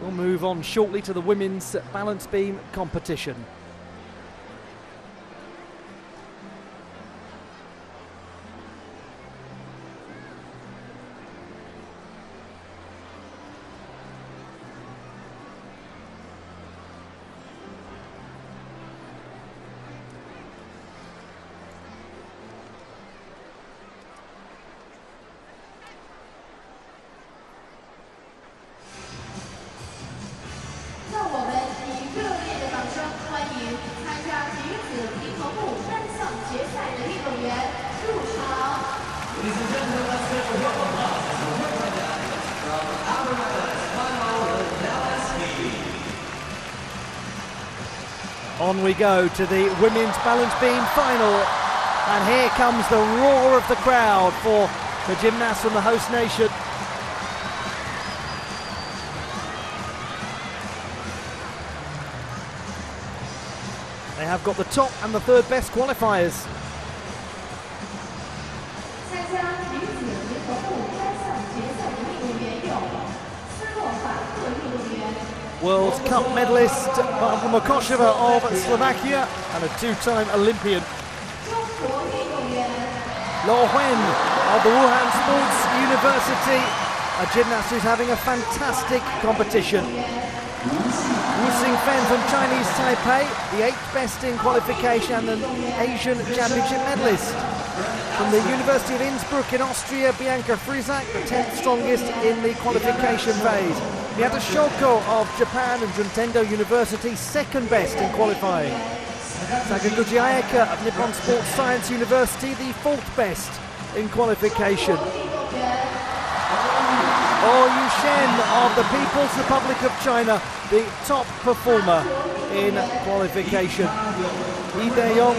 We'll move on shortly to the women's balance beam competition. On we go to the women's balance beam final, and here comes the roar of the crowd for the gymnasts from the host nation. They have got the top and the third best qualifiers. World Cup medalist Barbara Mokosheva of Slovakia and a two-time Olympian. Lo Wen of the Wuhan Sports University, a gymnast who's having a fantastic competition. Wu Xingfen from Chinese Taipei, the 8th best in qualification and an Asian Championship medalist. From the University of Innsbruck in Austria, Bianca Frisak, the 10th strongest in the qualification phase. Miyata Shoko of Japan and Juntendo University, 2nd best in qualifying. Sakaguchi Ayaka of Nippon Sports Science University, the 4th best in qualification. Yu Shen of the People's Republic of China, the top performer in qualification. Lee Dae-yong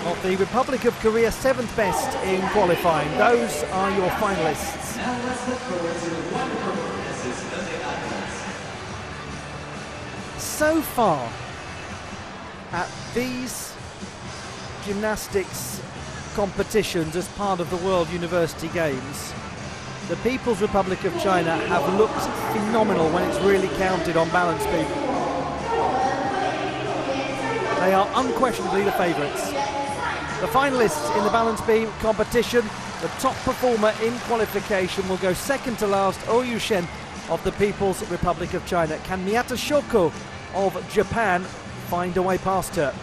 of the Republic of Korea, 7th best in qualifying. Those are your finalists. So far at these gymnastics competitions as part of the World University Games, the People's Republic of China have looked phenomenal when it's really counted on balance beam. They are unquestionably the favourites. The finalists in the balance beam competition, the top performer in qualification will go second to last, Yu Shen of the People's Republic of China. Can Miyata Shoko of Japan find a way past her?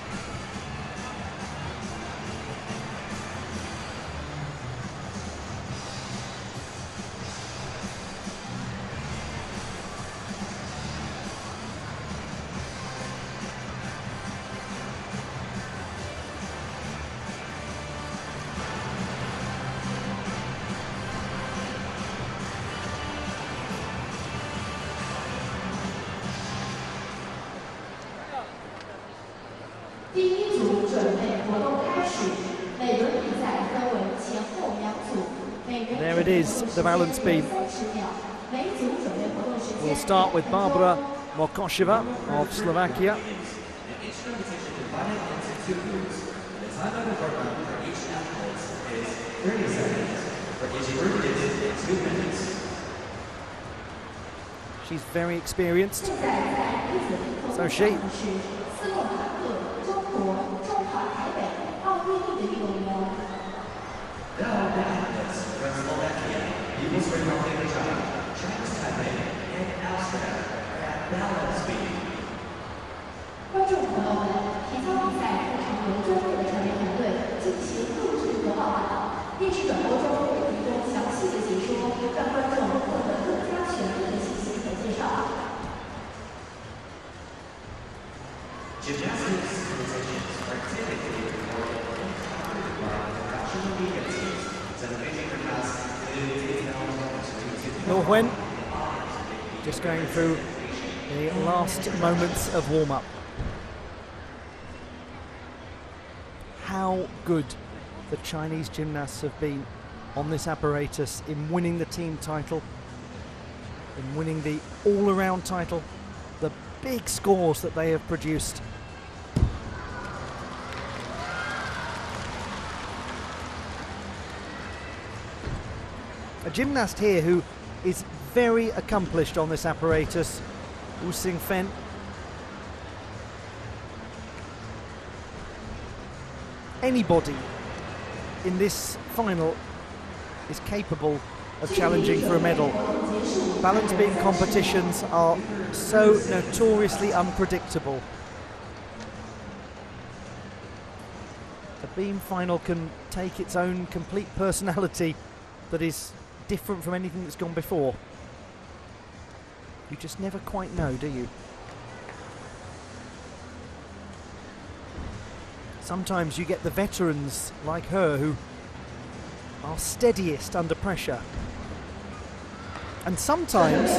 There it is, the balance beam. We'll start with Barbara Mokosheva of Slovakia. She's very experienced. So she. Lo Wen just going through the last moments of warm-up. How good the Chinese gymnasts have been on this apparatus in winning the team title, in winning the all-around title, the big scores that they have produced. A gymnast here who is very accomplished on this apparatus, Wu Xing Fen. Anybody in this final is capable of challenging for a medal. Balance beam competitions are so notoriously unpredictable. The beam final can take its own complete personality that is different from anything that's gone before. You just never quite know, do you? Sometimes you get the veterans like her who are steadiest under pressure. And sometimes,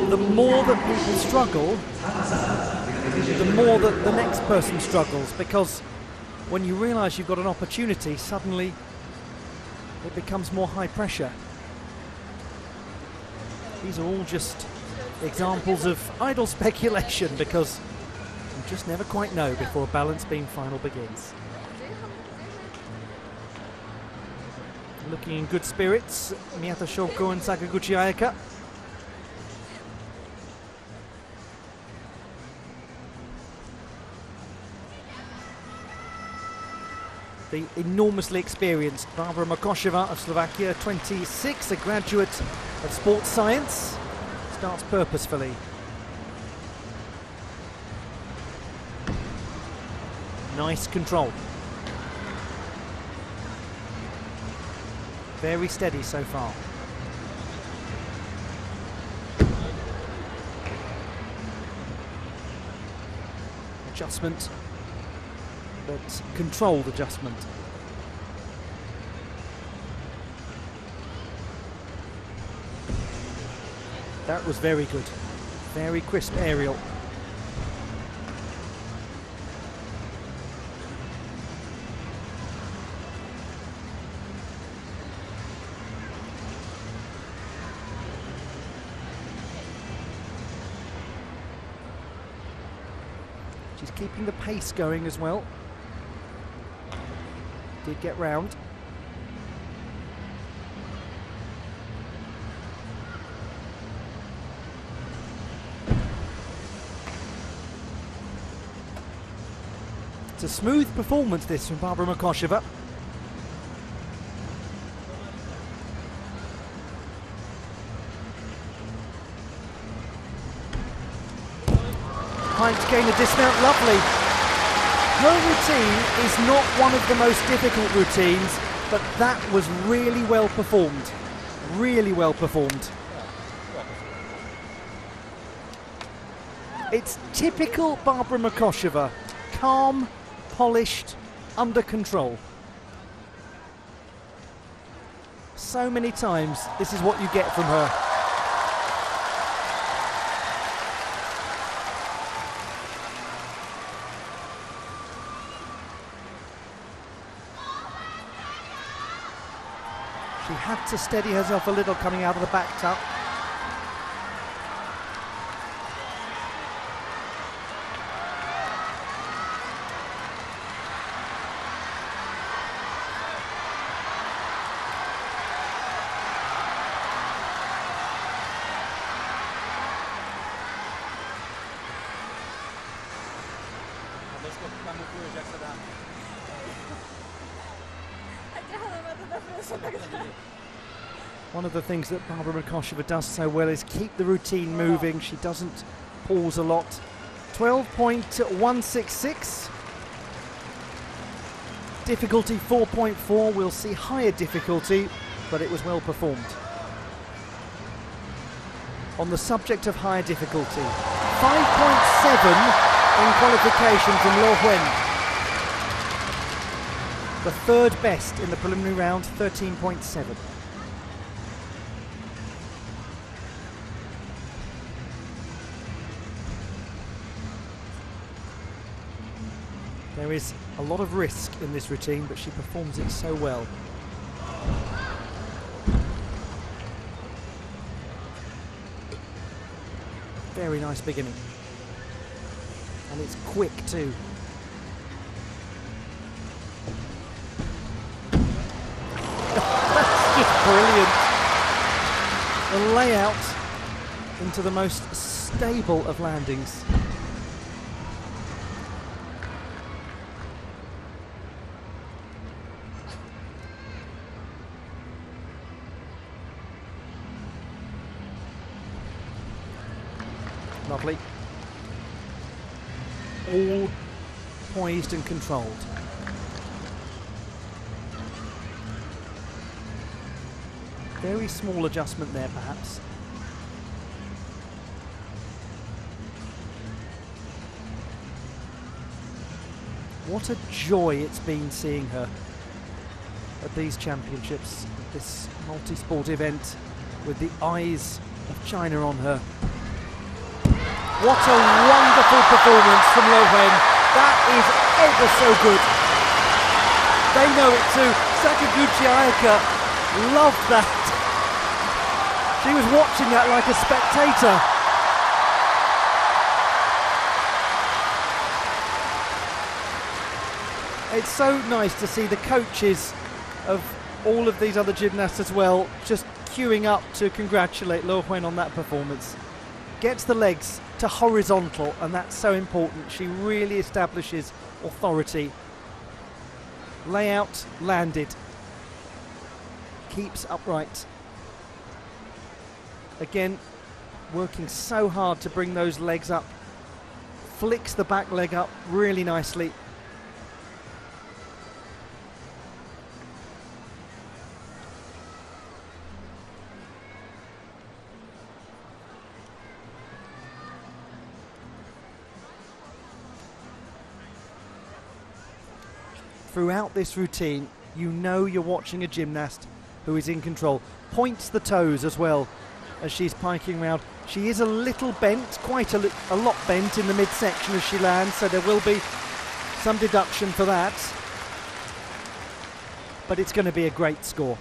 the more that people struggle, the more that the next person struggles, because when you realise you've got an opportunity, suddenly it becomes more high pressure. These are all just examples of idle speculation, because you just never quite know before a balance beam final begins. Looking in good spirits, Miyata Shoko and Sakaguchi Ayaka. The enormously experienced Barbara Makosheva of Slovakia, 26, a graduate of sports science, starts purposefully. Nice control. Very steady so far. Adjustment, but controlled adjustment. That was very good. Very crisp aerial. She's keeping the pace going as well. Did get round. It's a smooth performance, this, from Barbara Makosheva. Trying to gain a dismount, lovely. Her routine is not one of the most difficult routines, but that was really well performed. Really well performed. It's typical Barbara Makosheva. Calm, polished, under control. So many times, this is what you get from her. She had to steady herself a little coming out of the back tuck. One of the things that Barbara Makosheva does so well is keep the routine moving. She doesn't pause a lot. 12.166. Difficulty 4.4. We'll see higher difficulty, but it was well performed. On the subject of higher difficulty, 5.7 in qualification from Lo Huen. The third best in the preliminary round, 13.7. There is a lot of risk in this routine, but she performs it so well. Very nice beginning. And it's quick too. That's just brilliant. The layout in into the most stable of landings. Lovely. All poised and controlled. Very small adjustment there, perhaps. What a joy it's been seeing her at these championships, at this multi-sport event, with the eyes of China on her. What a wonderful performance from Lo Wen. That is ever so good. They know it too. Sakaguchi Ayaka loved that. She was watching that like a spectator. It's so nice to see the coaches of all of these other gymnasts as well just queuing up to congratulate Lo Wen on that performance. Gets the legs to horizontal, and that's so important. She really establishes authority. Layout landed. Keeps upright. Again, working so hard to bring those legs up. Flicks the back leg up really nicely. Throughout this routine, you know you're watching a gymnast who is in control. Points the toes as well as she's piking around. She is a little bent, quite a lot bent in the midsection as she lands, so there will be some deduction for that. But it's going to be a great score.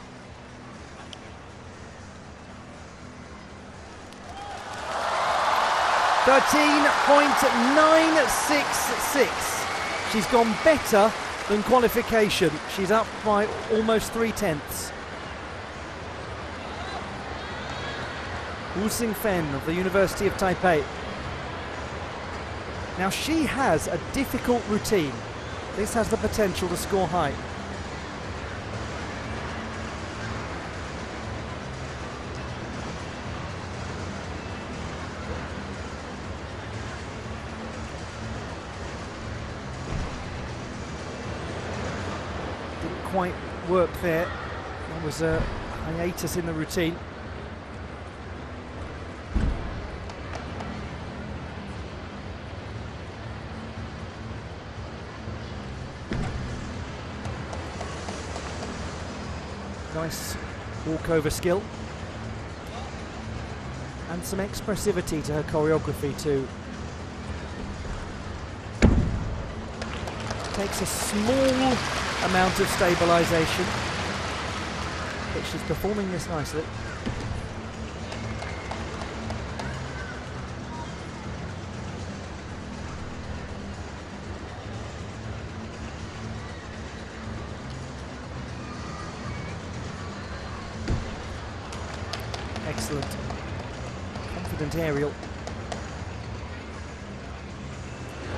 .966. She's gone better than qualification. She's up by almost 3/10. Wu Xingfen of the University of Taipei. Now she has a difficult routine. This has the potential to score high. Quite work there. There was a hiatus in the routine. Nice walkover skill. And some expressivity to her choreography too. Takes a small amount of stabilisation, but she's performing this nicely. Excellent. Confident aerial.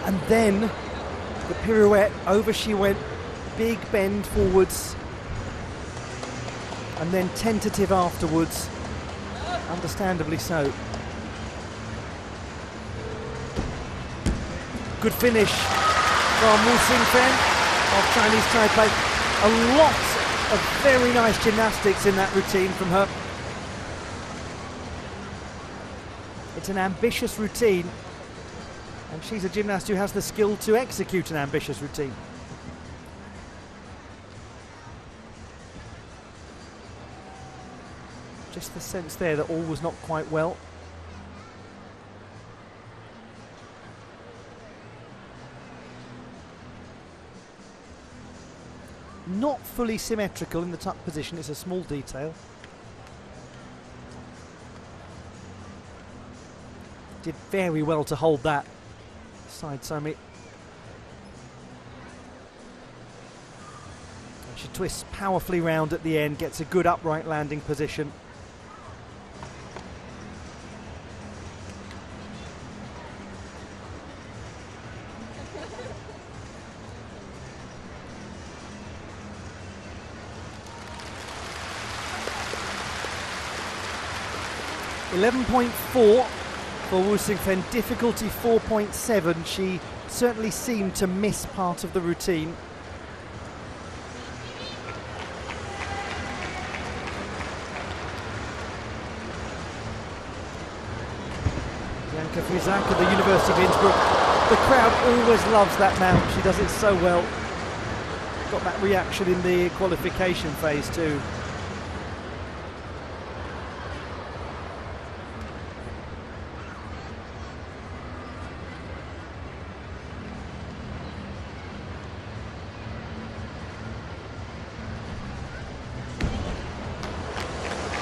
And then the pirouette, over she went. Big bend forwards, and then tentative afterwards, understandably so. Good finish from Wu Xingfen of Chinese Taipei. A lot of very nice gymnastics in that routine from her. It's an ambitious routine, and she's a gymnast who has the skill to execute an ambitious routine. Just the sense there that all was not quite well. Not fully symmetrical in the tuck position, it's a small detail. Did very well to hold that side somi. She twists powerfully round at the end, gets a good upright landing position. 11.4 for Wu Xingfen, difficulty 4.7. She certainly seemed to miss part of the routine. Bianca Frizak at the University of Innsbruck. The crowd always loves that mount. She does it so well. Got that reaction in the qualification phase too.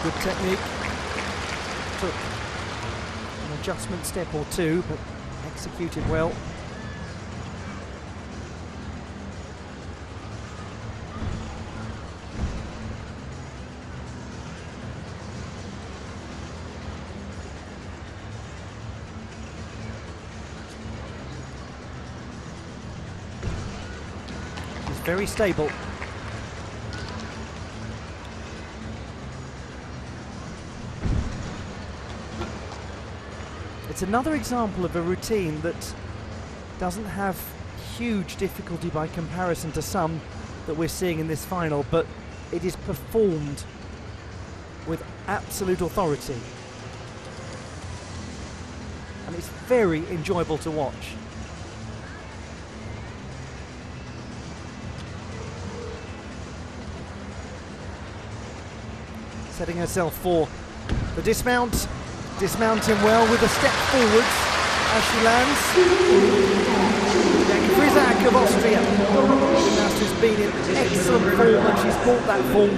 Good technique. Took an adjustment step or two, but executed well. She's very stable. It's another example of a routine that doesn't have huge difficulty by comparison to some that we're seeing in this final, but it is performed with absolute authority. And it's very enjoyable to watch. Setting herself for the dismount. Dismounting well with a step forwards as she lands. Bianca Frizak of Austria. Gymnast who's been in excellent form, and she's brought that form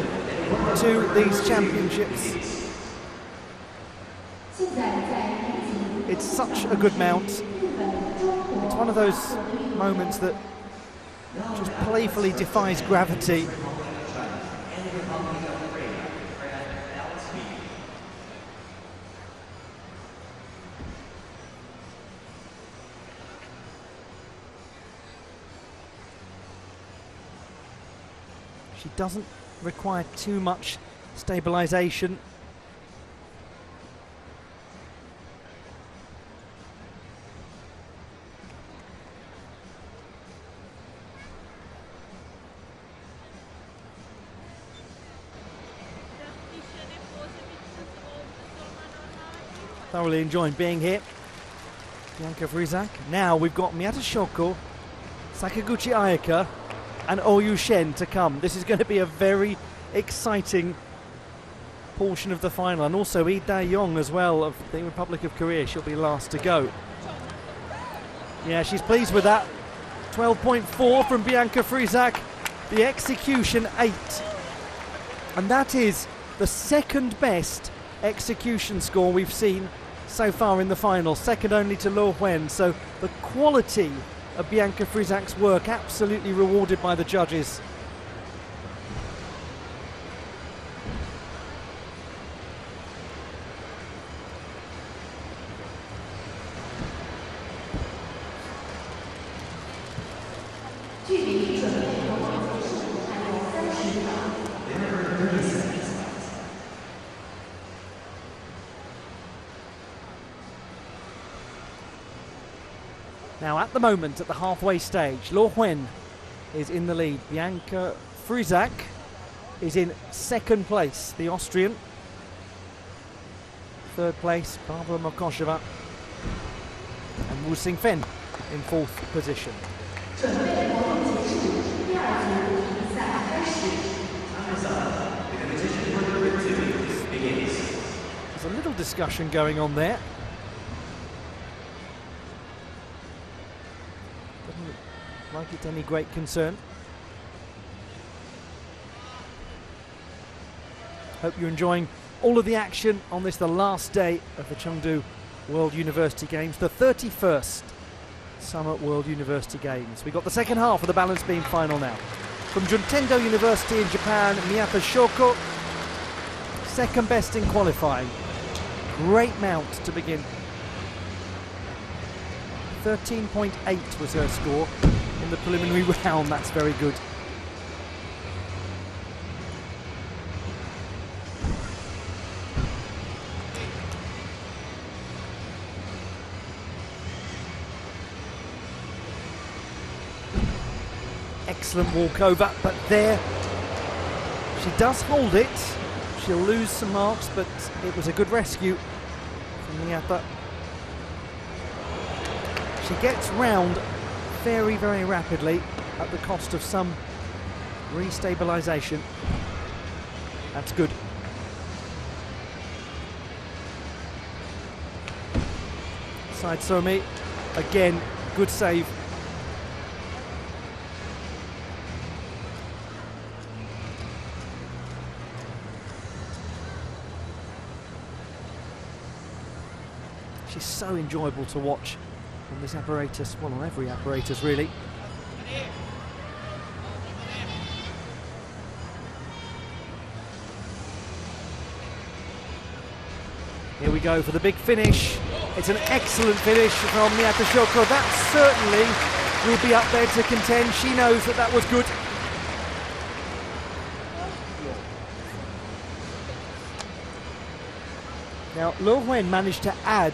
to these championships. It's such a good mount. It's one of those moments that just playfully defies gravity. She doesn't require too much stabilisation. Thoroughly enjoying being here. Bianca Frizak. Now we've got Miyata Shoko, Sakaguchi Ayaka and Oyu Shen to come. This is going to be a very exciting portion of the final, and also Lee Dae-yong as well of the Republic of Korea. She'll be last to go. Yeah, she's pleased with that. 12.4 from Bianca Frizak. The execution 8. And that is the second best execution score we've seen so far in the final, second only to Luo Wen. So the quality of Bianca Frizak's work absolutely rewarded by the judges. Now at the moment, at the halfway stage, Luo Wen is in the lead. Bianca Frizak is in second place, the Austrian. Third place, Barbara Mokosheva. And Wu Xingfen in fourth position. There's a little discussion going on there. Like it's any great concern. Hope you're enjoying all of the action on this, the last day of the Chengdu World University Games, the 31st Summer World University Games. We've got the second half of the balance beam final now. From Juntendo University in Japan, Miyata Shoko, second best in qualifying. Great mount to begin. 13.8 was her score in the preliminary round. That's very good. excellent walkover, but there she does hold it. She'll lose some marks, but it was a good rescue from Miyata. She gets round very, very rapidly at the cost of some restabilisation. That's good. Side Somi, again, good save. She's so enjoyable to watch on this apparatus, well, on every apparatus really. Here we go for the big finish. It's an excellent finish from Miyata Shoko. That certainly will be up there to contend. She knows that that was good. Now, Lo Wen managed to add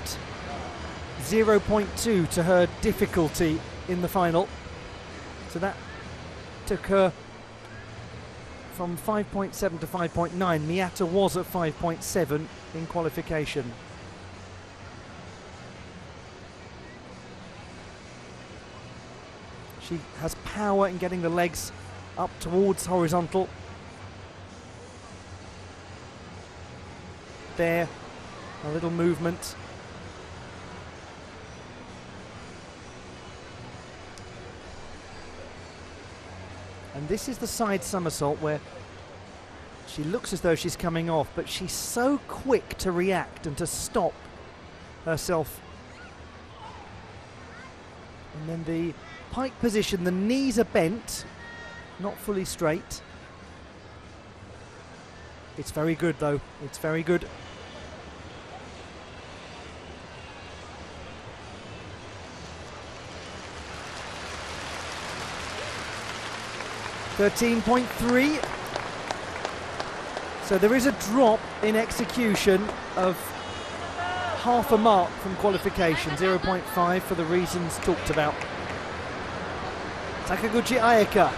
0.2 to her difficulty in the final. So that took her from 5.7 to 5.9. Miyata was at 5.7 in qualification. She has power in getting the legs up towards horizontal. There, a little movement. And this is the side somersault where she looks as though she's coming off, but she's so quick to react and to stop herself. And then the pike position, the knees are bent, not fully straight. It's very good though, it's very good. .3. So there is a drop in execution of half a mark from qualification, 0.5 for the reasons talked about. Sakaguchi Ayaka.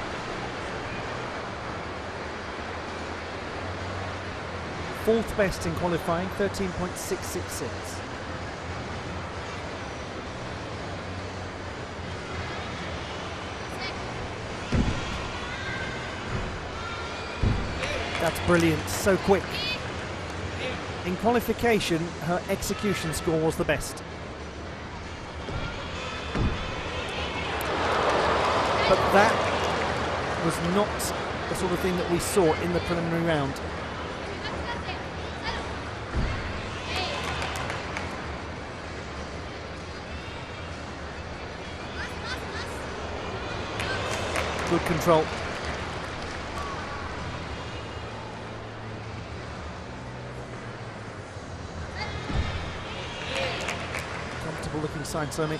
Fourth best in qualifying, 13.666. That's brilliant, so quick. In qualification, her execution score was the best. But that was not the sort of thing that we saw in the preliminary round. Good control. Comfortable looking side Somi.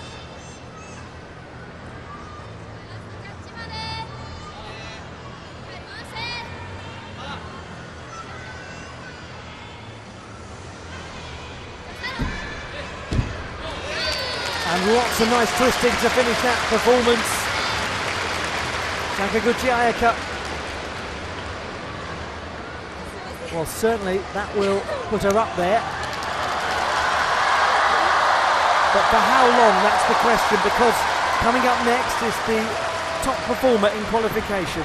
And lots of nice twisting to finish that performance. Sakaguchi Ayaka. Well, certainly that will put her up there. But for how long, that's the question, because coming up next is the top performer in qualification.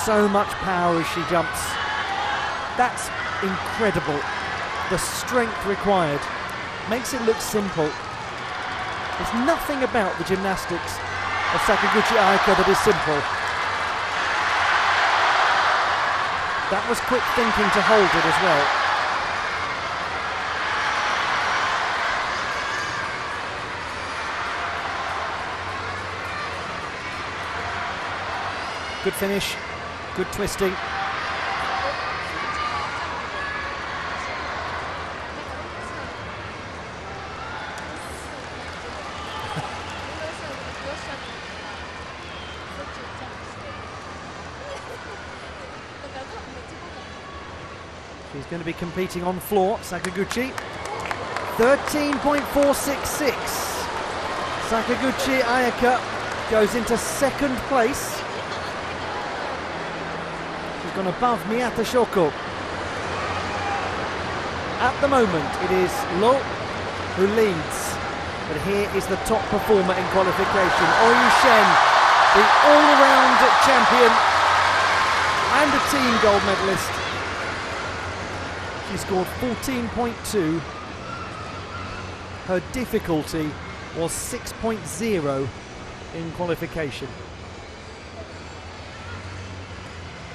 So much power as she jumps. That's incredible. The strength required makes it look simple. There's nothing about the gymnastics of Sakaguchi Ayaka that is simple. That was quick thinking to hold it as well. Good finish, good twisting. She's going to be competing on floor, Sakaguchi. 13.466. Sakaguchi Ayaka goes into second place. She's gone above Miyata Shoko. At the moment, it is Lo who leads, but here is the top performer in qualification, Oyu Shen, the all-around champion and a team gold medalist. She scored 14.2. Her difficulty was 6.0 in qualification.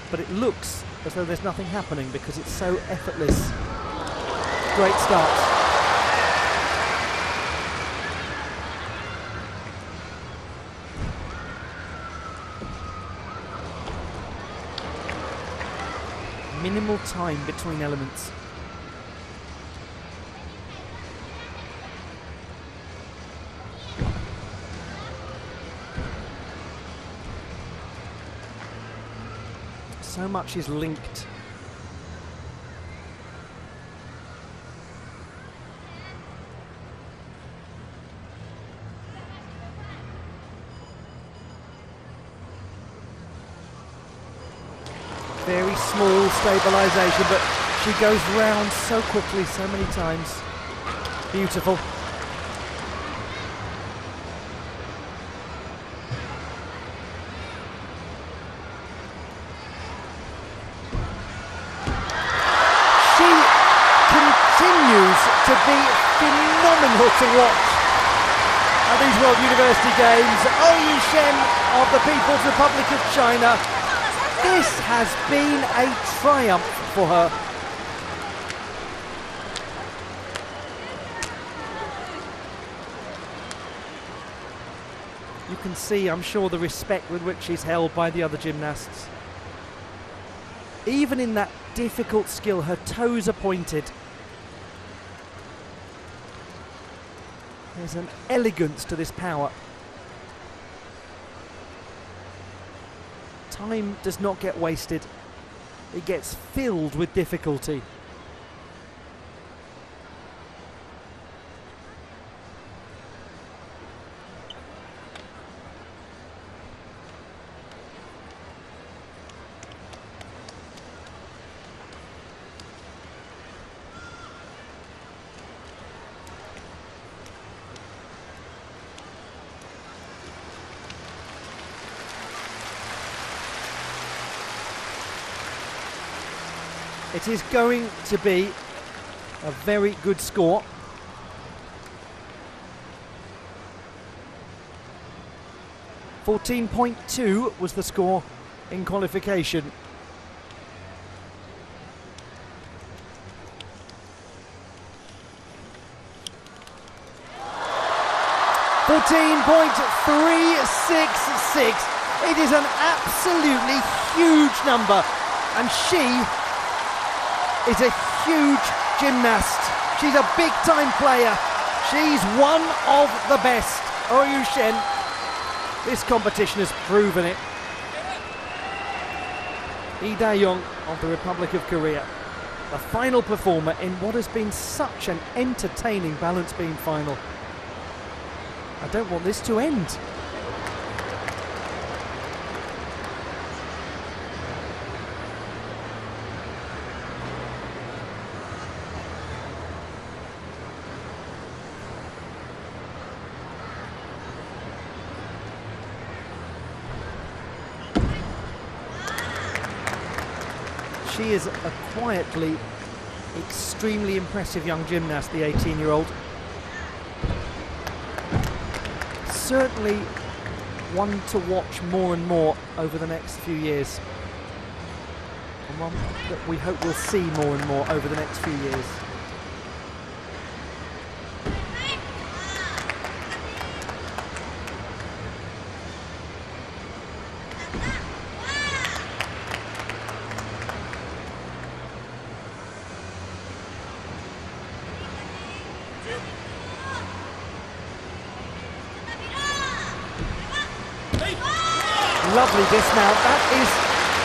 But it looks as though there's nothing happening because it's so effortless. Great start. Minimal time between elements. So much is linked. Very small stabilisation, but she goes round so quickly, so many times. Beautiful. She continues to be phenomenal to watch at these World University Games. Oyu Shen of the People's Republic of China. This has been a triumph for her. You can see, I'm sure, the respect with which she's held by the other gymnasts. Even in that difficult skill, her toes are pointed. There's an elegance to this power. Time does not get wasted. It gets filled with difficulty. It is going to be a very good score. .2 was the score in qualification. .366. It is an absolutely huge number, and she is a huge gymnast. She's a big-time player. She's one of the best. Oyu Shen, this competition has proven it. Lee Da-young of the Republic of Korea, the final performer in what has been such an entertaining balance beam final. I don't want this to end. She is a quietly extremely impressive young gymnast, the 18-year-old. Certainly one to watch more and more over the next few years. And one that we hope we'll see more and more over the next few years. Lovely dismount. That is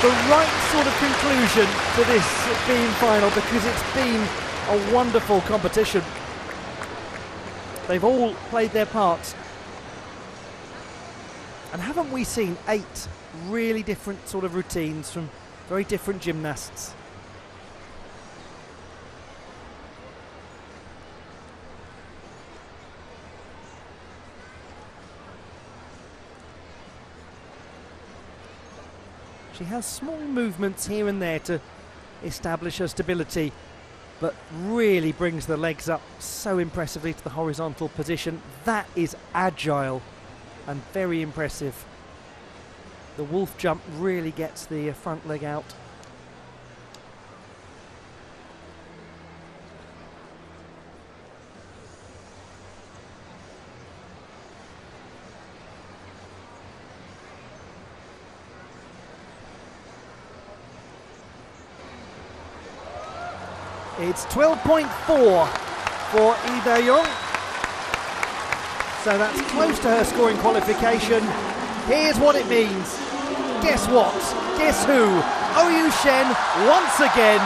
the right sort of conclusion to this beam final, because it's been a wonderful competition. They've all played their parts. And haven't we seen 8 really different sort of routines from very different gymnasts? She has small movements here and there to establish her stability, but really brings the legs up so impressively to the horizontal position. That is agile and very impressive. The wolf jump really gets the front leg out. It's 12.4 for Lee Dae-jung. So that's close to her scoring qualification. Here's what it means. Guess what? Guess who? Oyu Shen once again.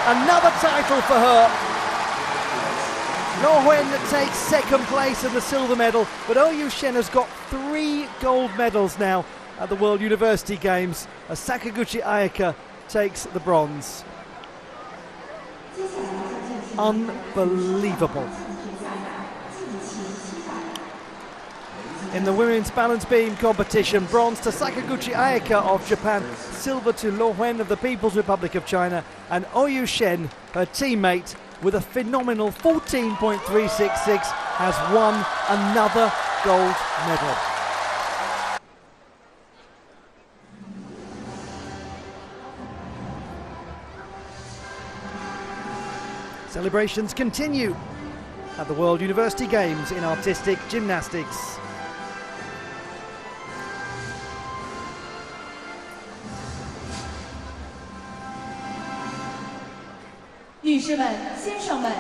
Another title for her. Lo Wen takes second place in the silver medal, but Oyu Shen has got 3 gold medals now at the World University Games, as Sakaguchi Ayaka takes the bronze. Unbelievable. In the women's balance beam competition, bronze to Sakaguchi Ayaka of Japan, silver to Lo Wen of the People's Republic of China, and Oyu Shen, her teammate, with a phenomenal 14.366, has won another gold medal. Celebrations continue at the World University Games in artistic gymnastics.女士们、先生们，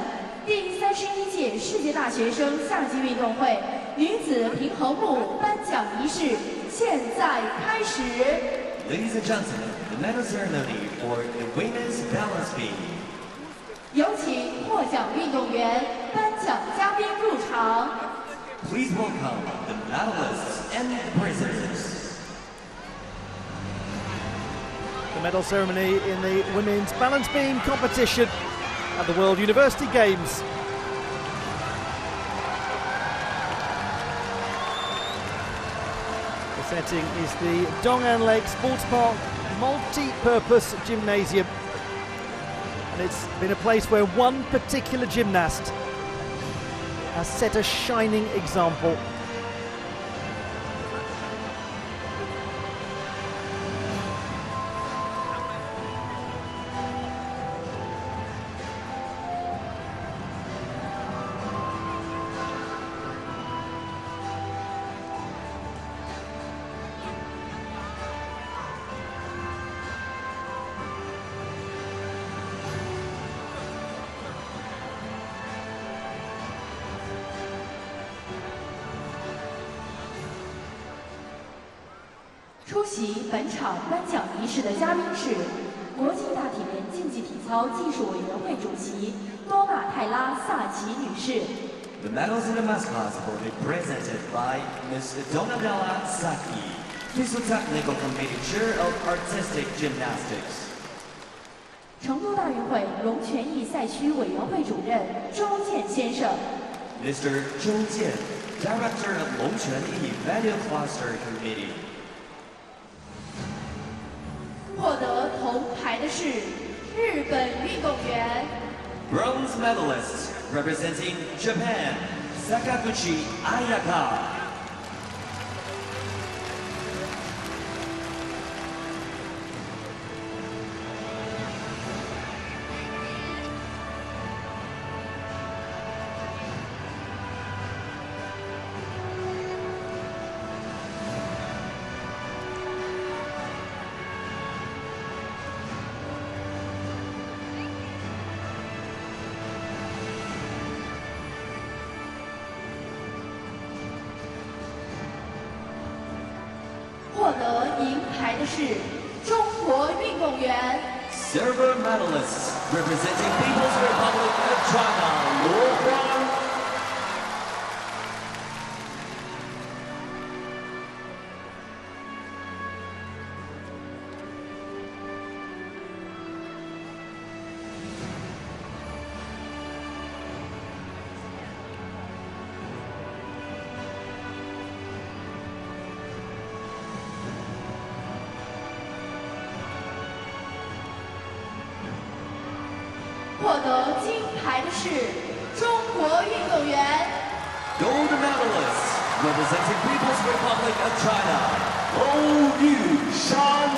第31届世界大学生夏季运动会女子平衡木颁奖仪式现在开始。Ladies and gentlemen, the medal ceremony for the women's balance beam. 有请获奖运动员、颁奖嘉宾入场。Please welcome the medalists and the prisoners. The medal ceremony in the women's balance beam competition at the World University Games. The setting is the Dong'an Lake Sports Park multi-purpose gymnasium. And it's been a place where one particular gymnast has set a shining example.出席本场颁奖仪式的嘉宾是国际大体联竞技体操技术委员会主席多纳泰拉·萨奇女士。The medals and the mascots will be presented by Ms. Donatella Saki, Physiotechnical Committee Chair of Artistic Gymnastics. 成都大运会龙泉驿赛区委员会主任周健先生。Mr. Zhou Jian, Director of Longquanyi Value Cluster Committee. 获得铜牌的是日本运动员。Bronze medalists representing Japan, Sakaguchi Ayaka. 获得银牌的是中国运动员。Silver medalists representing People's Republic of China, Luo Huang. 获得金牌的是中国运动员。Gold medalists representing People's Republic of China, Yu Shan.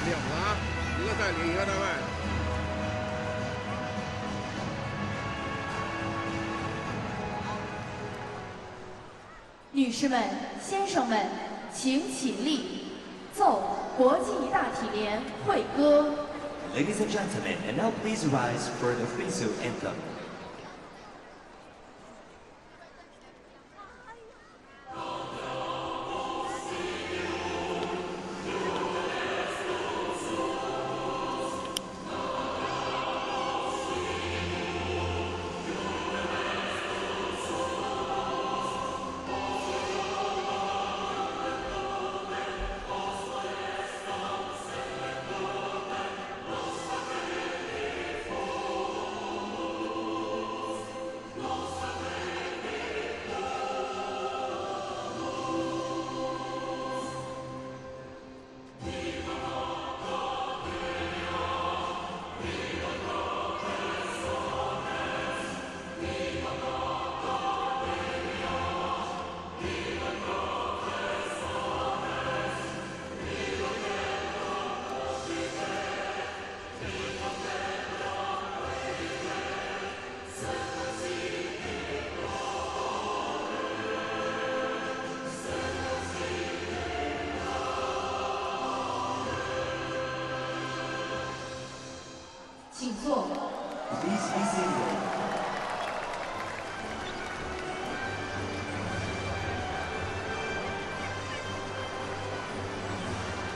两个啊，一个在里，一个在外。女士们、先生们，请起立，奏国际大体联会歌。 Ladies and gentlemen, and now please rise for the official anthem. 请坐。 Please be seated.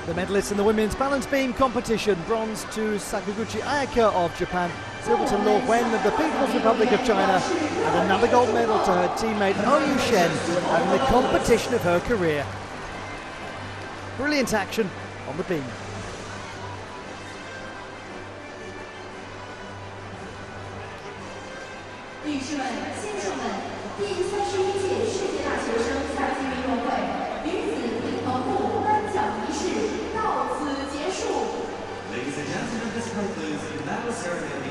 The medalists in the women's balance beam competition: bronze to Sakaguchi Ayaka of Japan, silver to Lo Wen of the People's Republic of China, and another gold medal to her teammate Yu Shan, having the competition of her career. Brilliant action on the beam. 女士们、先生们，第31届世界大学生夏季运动会女子平衡木颁奖仪式到此结束。 Ladies and gentlemen, this concludes the medal ceremony.